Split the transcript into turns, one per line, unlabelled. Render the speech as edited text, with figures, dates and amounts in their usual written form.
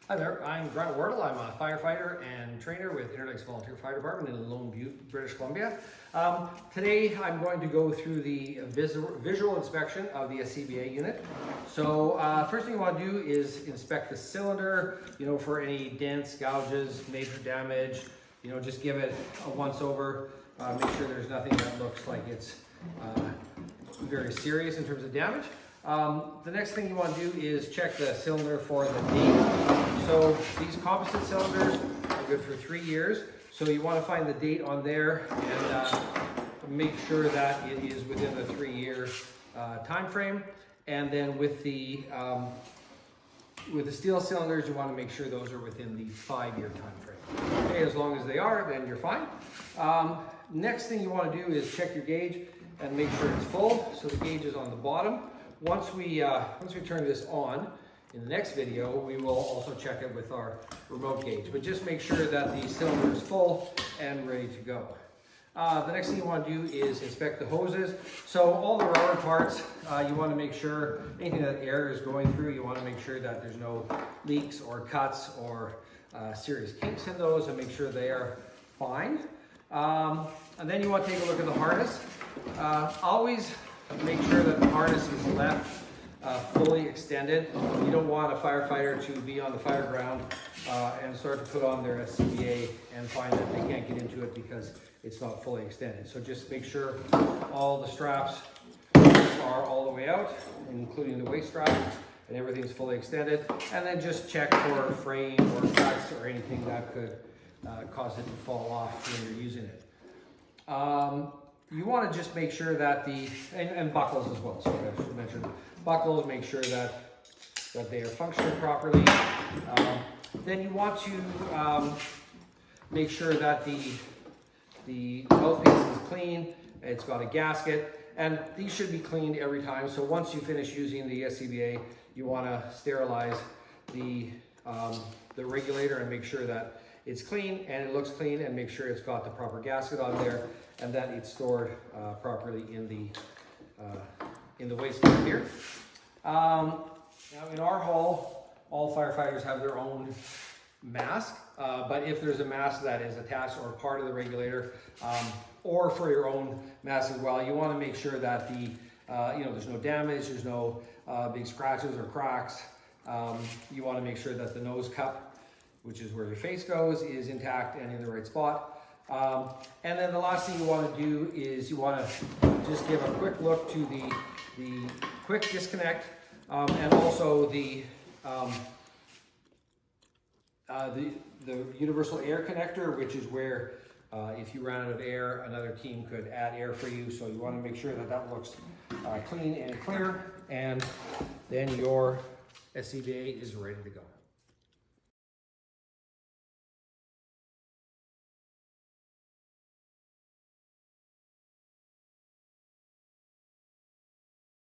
Hi there, I'm Grant Wardle. I'm a firefighter and trainer with Interlake's Volunteer Fire Department in Lone Butte, British Columbia. Today I'm going to go through the visual inspection of the SCBA unit. So first thing you want to do is inspect the cylinder, for any dents, gouges, major damage. Just give it a once over. Make sure there's nothing that looks like it's very serious in terms of damage. The next thing you want to do is check the cylinder for the date. So these composite cylinders are good for 3 years. So you want to find the date on there and make sure that it is within the 3-year time frame. And then with the steel cylinders, you want to make sure those are within the 5-year time frame. Okay, as long as they are, then you're fine. Next thing you want to do is check your gauge and make sure it's full. So the gauge is on the bottom. Once we turn this on, in the next video, we will also check it with our remote gauge. But just make sure that the cylinder is full and ready to go. The next thing you want to do is inspect the hoses. So all the rubber parts, you want to make sure anything that air is going through, you want to make sure that there's no leaks or cuts or serious kinks in those, and make sure they are fine. And then you want to take a look at the harness. Always make sure that the harness is left fully extended. You don't want a firefighter to be on the fire ground and start to put on their SCBA and find that they can't get into it because it's not fully extended. So just make sure all the straps are all the way out, including the waist strap, and everything's fully extended. And then just check for fraying or cuts or anything that could cause it to fall off when you're using it. You want to just make sure that and buckles as well, so I should mention buckles, make sure that they are functioning properly. Then you want to make sure that the mouthpiece is clean, it's got a gasket, and these should be cleaned every time. So once you finish using the SCBA, you want to sterilize the regulator and make sure that it's clean and it looks clean, and make sure it's got the proper gasket on there and that it's stored properly in the waste bin here. Now in our hall, all firefighters have their own mask, but if there's a mask that is attached or part of the regulator, or for your own mask as well, you want to make sure that there's no damage, there's no big scratches or cracks. You want to make sure that the nose cup, which is where your face goes, is intact and in the right spot. And then the last thing you want to do is you want to just give a quick look to the quick disconnect and also the universal air connector, which is where if you ran out of air, another team could add air for you. So you want to make sure that that looks clean and clear, and then your SCBA is ready to go.